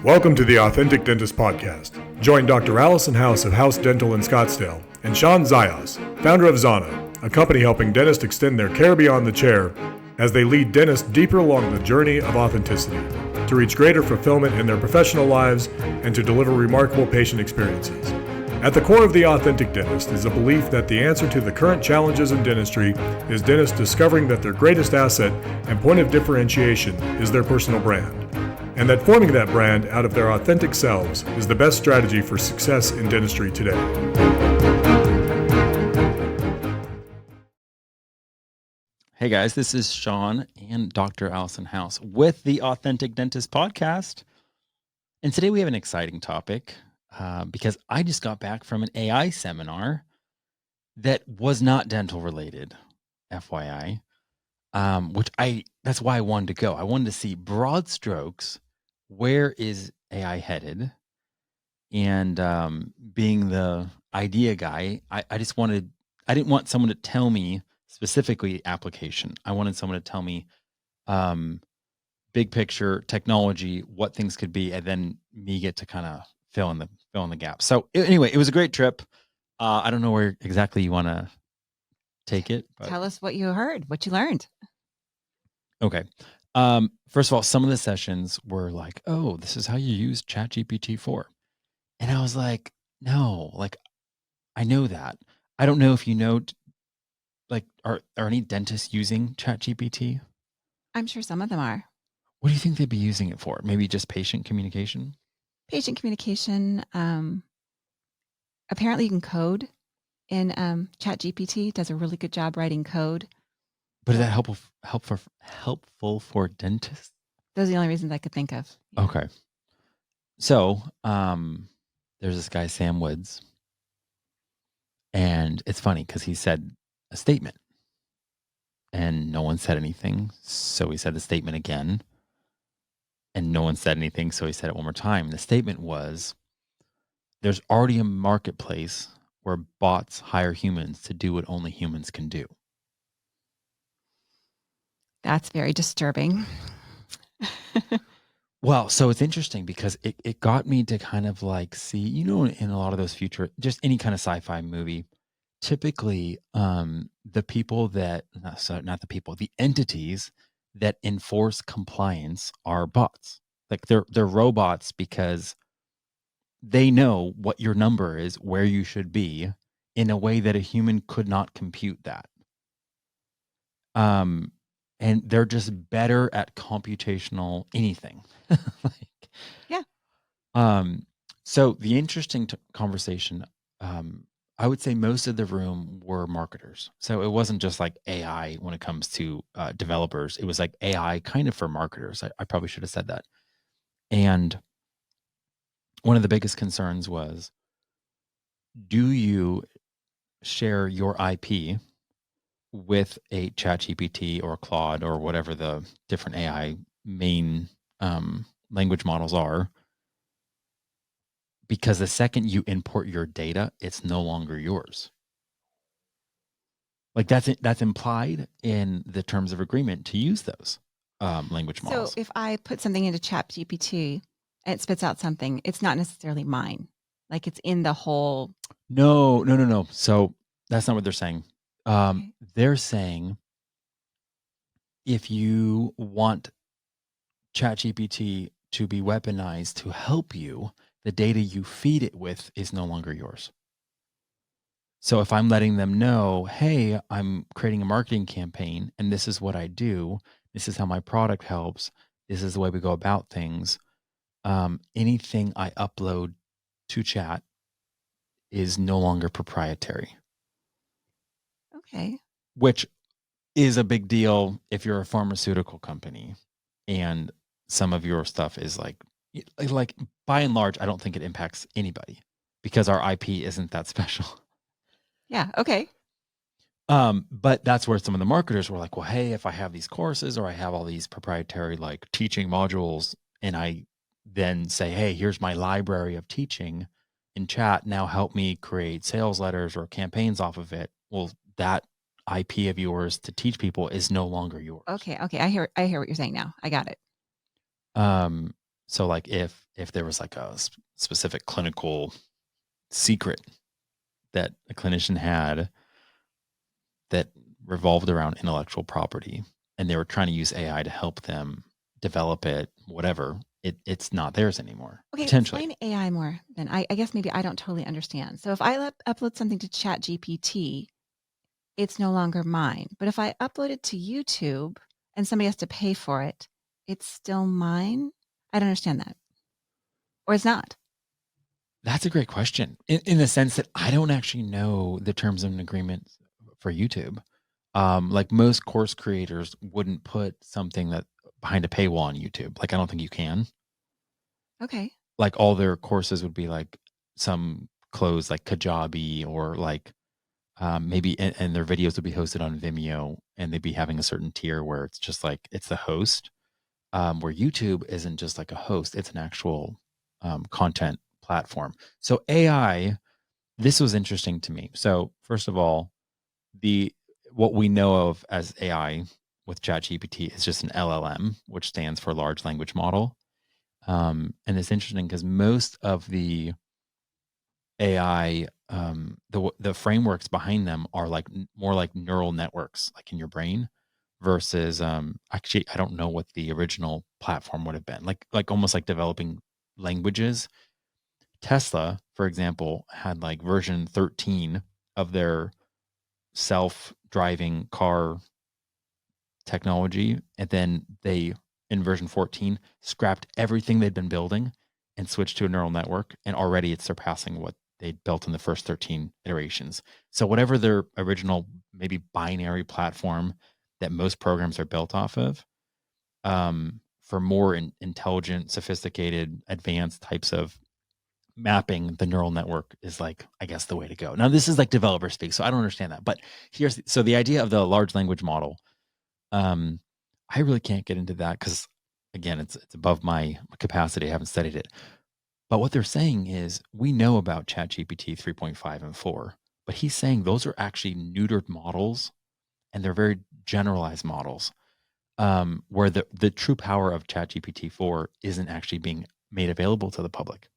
Welcome to the Authentic Dentist Podcast. Join Dr. Allison House of House Dental in Scottsdale and Shawn Zajas, founder of Zana, a company helping dentists extend their care beyond the chair as they lead dentists deeper along the journey of authenticity to reach greater fulfillment in their professional lives and to deliver remarkable patient experiences. At the core of the Authentic Dentist is a belief that the answer to the current challenges in dentistry is dentists discovering that their greatest asset and point of differentiation is their personal brand, and that forming that brand out of their authentic selves is the best strategy for success in dentistry today. Hey guys, this is Shawn and Dr. Allison House with the Authentic Dentist Podcast. And today we have an exciting topic because I just got back from an AI seminar that was not dental related, FYI, that's why I wanted to go. I wanted to see broad strokes, where is AI headed? And being the idea guy, I didn't want someone to tell me specifically application. I wanted someone to tell me big picture technology, what things could be, and then me get to kind of fill in the gap. So anyway, it was a great trip. I don't know where exactly you want to take it. But. Tell us what you heard, what you learned. Okay. First of all, some of the sessions were like, oh, this is how you use ChatGPT 4. And I was like, no, like, I know that. I don't know if you know, like, are any dentists using ChatGPT? I'm sure some of them are. What do you think they'd be using it for? Maybe just patient communication? Patient communication. Apparently you can code in ChatGPT. Does a really good job writing code. But is that helpful for dentists? Those are the only reasons I could think of. Yeah. Okay. So there's this guy, Sam Woods. And it's funny because he said a statement and no one said anything. So he said the statement again and no one said anything. So he said it one more time. The statement was, there's already a marketplace where bots hire humans to do what only humans can do. That's very disturbing. Well, so it's interesting because it got me to kind of like see, in a lot of those future, just any kind of sci-fi movie, typically the people that, the entities that enforce compliance are bots. Like they're robots because they know what your number is, where you should be, in a way that a human could not compute that. And they're just better at computational anything. Yeah. So the interesting conversation, I would say most of the room were marketers. So it wasn't just like AI when it comes to developers. It was like AI kind of for marketers. I probably should have said that. And one of the biggest concerns was, do you share your IP with a ChatGPT or a Claude or whatever the different AI main language models are? Because the second you import your data, it's no longer yours. Like that's implied in the terms of agreement to use those language models. So if I put something into ChatGPT and it spits out something, it's not necessarily mine. Like it's in the whole. No. So that's not what they're saying. Okay. They're saying if you want ChatGPT to be weaponized to help you, the data you feed it with is no longer yours. So if I'm letting them know, hey, I'm creating a marketing campaign and this is what I do, this is how my product helps, this is the way we go about things, anything I upload to chat is no longer proprietary. Okay. Which is a big deal if you're a pharmaceutical company and some of your stuff is like by and large, I don't think it impacts anybody because our IP isn't that special. Yeah. Okay. But that's where some of the marketers were like, well, hey, if I have these courses or I have all these proprietary like teaching modules and I then say, hey, here's my library of teaching in chat, now help me create sales letters or campaigns off of it. Well, that IP of yours to teach people is no longer yours. Okay. I hear what you're saying now. I got it. So like if there was like a specific clinical secret that a clinician had that revolved around intellectual property, and they were trying to use AI to help them develop it, whatever, it's not theirs anymore. Okay, Potentially. explain AI more then. I guess maybe I don't totally understand. So if I upload something to ChatGPT, it's no longer mine. But if I upload it to YouTube and somebody has to pay for it, it's still mine? I don't understand that. Or it's not. That's a great question. In the sense that I don't actually know the terms and agreements for YouTube. Like most course creators wouldn't put something that behind a paywall on YouTube. Like I don't think you can. Okay. Like all their courses would be like some closed like Kajabi or like maybe and their videos would be hosted on Vimeo, and they'd be having a certain tier where it's just like it's the host. Where YouTube isn't just like a host, it's an actual content platform. So AI, this was interesting to me. So first of all, what we know of as AI with ChatGPT is just an LLM, which stands for large language model. And it's interesting because most of the AI, the frameworks behind them are like more like neural networks, like in your brain, versus actually I don't know what the original platform would have been. Like almost like developing languages. Tesla, for example, had like version 13 of their self-driving car technology, and then they in version 14 scrapped everything they'd been building and switched to a neural network, and already it's surpassing what they'd built in the first 13 iterations. So whatever their original maybe binary platform that most programs are built off of, for more intelligent, sophisticated, advanced types of mapping, the neural network is like, I guess, the way to go. Now this is like developer speak, so I don't understand that, but so the idea of the large language model, I really can't get into that because, again, it's above my capacity. I haven't studied it. But what they're saying is we know about ChatGPT 3.5 and 4, but he's saying those are actually neutered models, and they're very generalized models, where the true power of ChatGPT 4 isn't actually being made available to the public.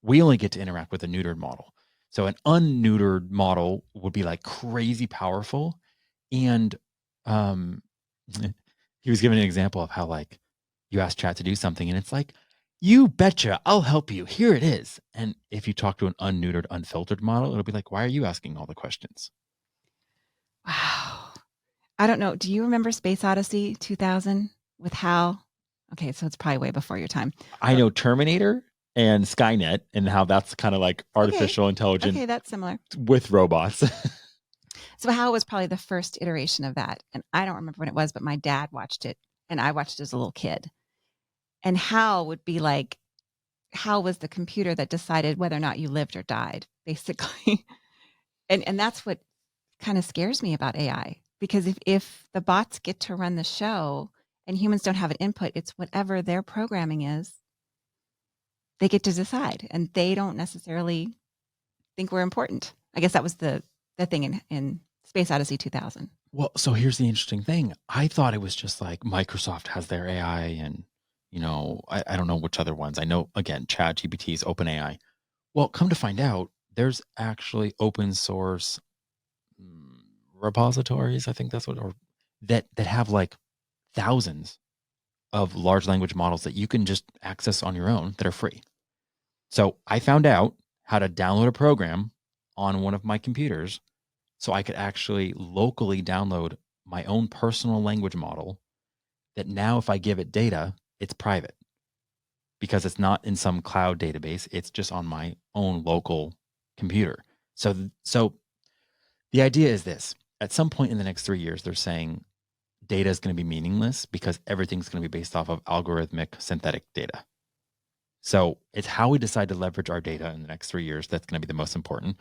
We only get to interact with a neutered model. So an unneutered model would be like crazy powerful. And um, he was giving an example of how like you ask chat to do something and it's like, you betcha, I'll help you. Here it is. And if you talk to an unneutered, unfiltered model, it'll be like, why are you asking all the questions? Wow. I don't know. Do you remember Space Odyssey 2000 with Hal? Okay, so it's probably way before your time. I know Terminator and Skynet and how that's kind of like artificial intelligence Okay, that's similar. with robots. So Hal was probably the first iteration of that. And I don't remember when it was, but my dad watched it and I watched it as a little kid. And Hal would be like, Hal was the computer that decided whether or not you lived or died, basically. and that's what kind of scares me about AI, because if the bots get to run the show and humans don't have an input, it's whatever their programming is, they get to decide, and they don't necessarily think we're important. I guess that was the thing in Space Odyssey 2000. Well, so here's the interesting thing. I thought it was just like Microsoft has their AI and, I don't know which other ones. I know, again, ChatGPT is OpenAI. Well, come to find out, there's actually open source repositories, I think that's what, or that have like thousands of large language models that you can just access on your own that are free. So I found out how to download a program on one of my computers so I could actually locally download my own personal language model that now if I give it data, it's private because it's not in some cloud database. It's just on my own local computer. So the idea is this. At some point in the next 3 years, they're saying data is going to be meaningless because everything's going to be based off of algorithmic synthetic data. So it's how we decide to leverage our data in the next 3 years that's going to be the most important.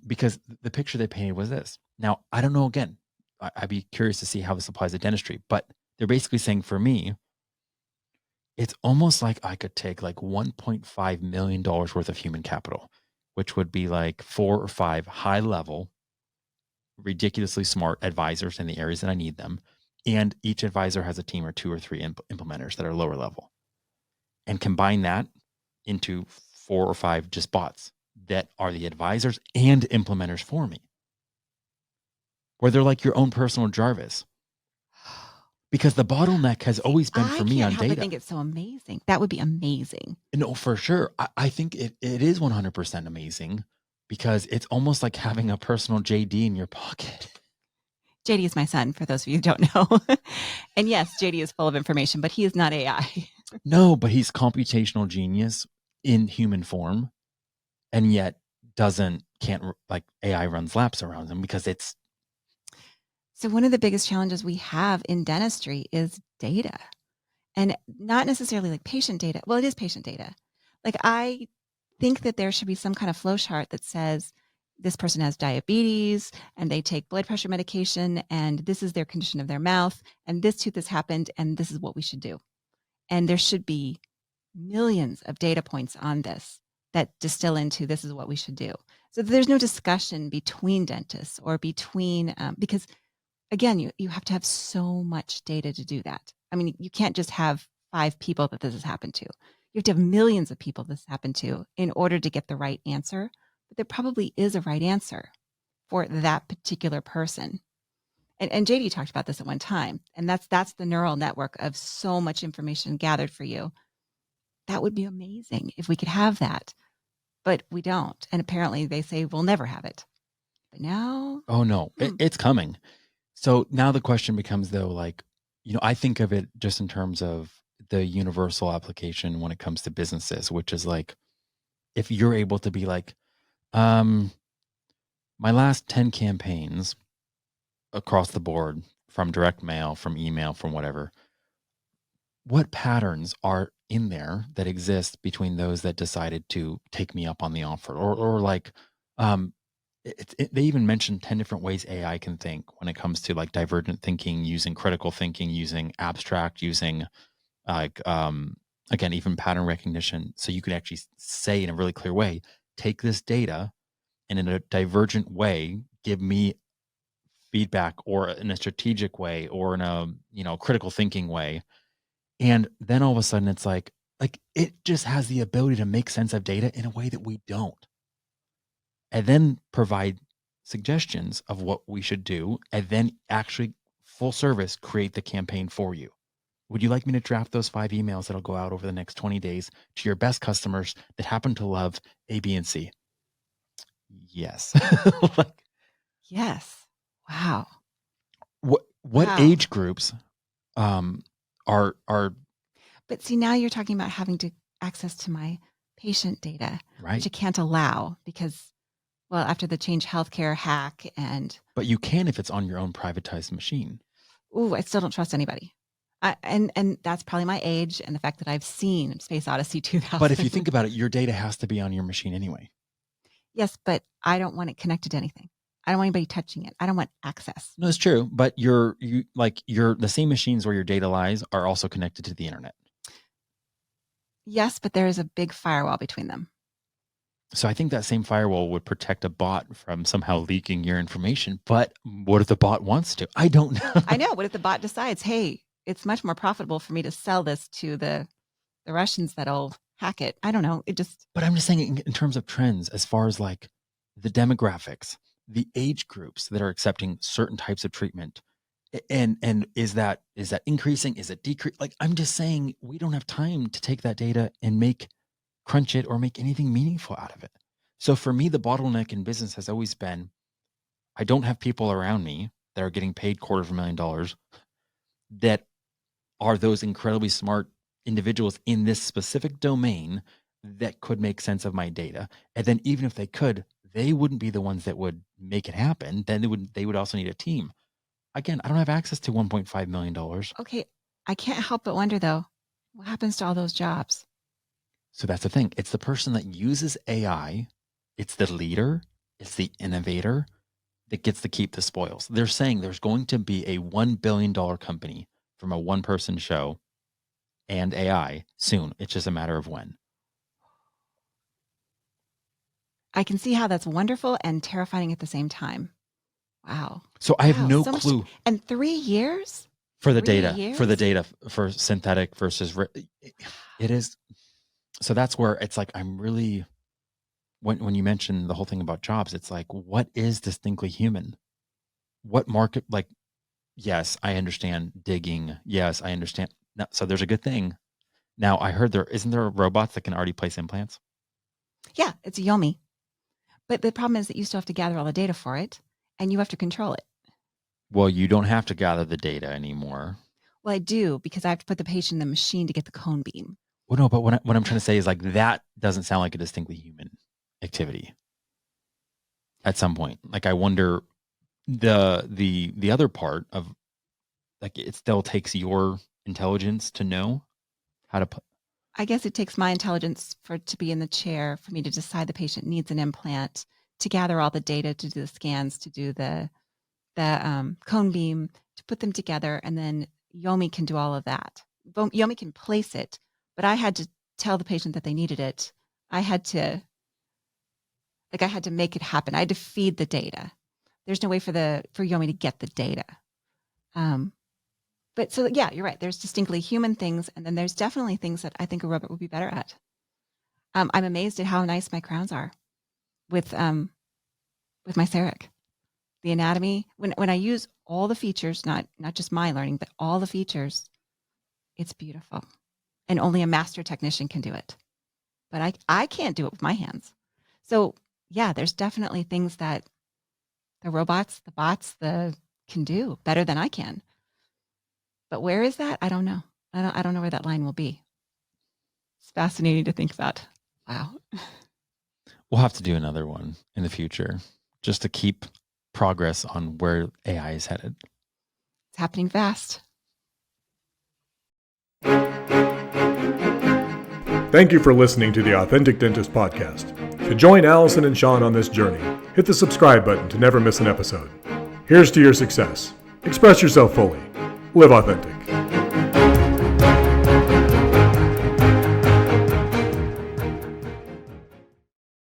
Because the picture they painted was this. Now, I don't know, again, I'd be curious to see how this applies to dentistry, but they're basically saying for me, it's almost like I could take like $1.5 million worth of human capital, which would be like 4 or 5 high level, ridiculously smart advisors in the areas that I need them. And each advisor has a team or 2 or 3 implementers that are lower level. and combine that into 4 or 5 just bots that are the advisors and implementers for me, where they're like your own personal Jarvis. Because the bottleneck has always been for me on I can't help but data. think it's so amazing. That would be amazing. No, for sure. I think it is 100% amazing, because it's almost like having a personal JD in your pocket. JD is my son, for those of you who don't know. And yes, JD is full of information, but he is not AI. No, but he's computational genius in human form, and yet can't like AI runs laps around him because it's. So one of the biggest challenges we have in dentistry is data, and not necessarily like patient data. Well, it is patient data. Like, I think that there should be some kind of flow chart that says this person has diabetes and they take blood pressure medication, and this is their condition of their mouth, and this tooth has happened, and this is what we should do. And there should be millions of data points on this that distill into this is what we should do. So there's no discussion between dentists or between, because again, you have to have so much data to do that. I mean, you can't just have 5 people that this has happened to. You have to have millions of people this happened to in order to get the right answer. But there probably is a right answer for that particular person. And JD talked about this at one time, and that's the neural network of so much information gathered for you. That would be amazing if we could have that, but we don't. And apparently they say we'll never have it. But now, Oh no, it's coming. So now the question becomes, though, like, I think of it just in terms of the universal application when it comes to businesses, which is like, if you're able to be like, my last 10 campaigns across the board, from direct mail, from email, from whatever, what patterns are in there that exist between those that decided to take me up on the offer, or like, they even mentioned 10 different ways AI can think when it comes to like divergent thinking, using critical thinking, using abstract, using like, again, even pattern recognition. So you can actually say in a really clear way, take this data and in a divergent way, give me feedback, or in a strategic way, or in a, critical thinking way. And then all of a sudden it's like it just has the ability to make sense of data in a way that we don't. And then provide suggestions of what we should do, and then actually full service create the campaign for you. Would you like me to draft those 5 emails that'll go out over the next 20 days to your best customers that happen to love A, B, and C? Yes. Like, yes. Wow. what Wow. age groups are But see, now you're talking about having to access to my patient data, right? which I can't allow because, well, after the Change Healthcare hack, and But you can if it's on your own privatized machine. I still don't trust anybody. And that's probably my age and the fact that I've seen Space Odyssey 2000. But if you think about it, your data has to be on your machine anyway. Yes, but I don't want it connected to anything. I don't want anybody touching it. I don't want access. No, it's true. But the same machines where your data lies are also connected to the internet. Yes, but there is a big firewall between them. So I think that same firewall would protect a bot from somehow leaking your information. But what if the bot wants to? I don't know. I know. What if the bot decides, hey, it's much more profitable for me to sell this to the Russians that'll hack it? I don't know. But I'm just saying in terms of trends, as far as like the demographics, the age groups that are accepting certain types of treatment, and is that increasing? Is it decreasing? Like, I'm just saying we don't have time to take that data and crunch it or make anything meaningful out of it. So for me, the bottleneck in business has always been, I don't have people around me that are getting paid $250,000 that are those incredibly smart individuals in this specific domain that could make sense of my data. And then even if they could, they wouldn't be the ones that would make it happen. Then they would also need a team. Again, I don't have access to $1.5 million. Okay. I can't help but wonder, though, what happens to all those jobs? So that's the thing. It's the person that uses AI. It's the leader. It's the innovator that gets to keep the spoils. They're saying there's going to be a $1 billion company from a one-person show and AI soon. It's just a matter of when. I can see how that's wonderful and terrifying at the same time. Wow. So I have no clue. And 3 years? For the data, for synthetic versus, It is. So that's where it's like, I'm really, when you mention the whole thing about jobs, it's like, what is distinctly human? What market, like, yes, I understand digging. Yes, I understand. No, so there's a good thing. Now I heard isn't there robots that can already place implants? Yeah, it's a Yomi. But the problem is that you still have to gather all the data for it, and you have to control it. Well, you don't have to gather the data anymore. Well, I do, because I have to put the patient in the machine to get the cone beam. Well, no, but what I'm trying to say is like that doesn't sound like a distinctly human activity. At some point, like I wonder the other part of like it still takes your intelligence to know how to put. I guess it takes my intelligence to be in the chair for me to decide the patient needs an implant, to gather all the data, to do the scans, to do the cone beam, to put them together, and then Yomi can do all of that. Yomi can place it, but I had to tell the patient that they needed it. I had to make it happen. I had to feed the data. There's no way for Yomi to get the data. But so yeah, you're right. There's distinctly human things, and then there's definitely things that I think a robot would be better at. I'm amazed at how nice my crowns are with my CEREC. The anatomy, when I use all the features, not just my learning, but all the features, it's beautiful. And only a master technician can do it. But I can't do it with my hands. So yeah, there's definitely things that the robots, the bots, can do better than I can. But where is that? I don't know. I don't know where that line will be. It's fascinating to think about. Wow. We'll have to do another one in the future just to keep progress on where AI is headed. It's happening fast. Thank you for listening to the Authentic Dentist Podcast. To join Allison and Shawn on this journey, hit the subscribe button to never miss an episode. Here's to your success. Express yourself fully. Live authentic.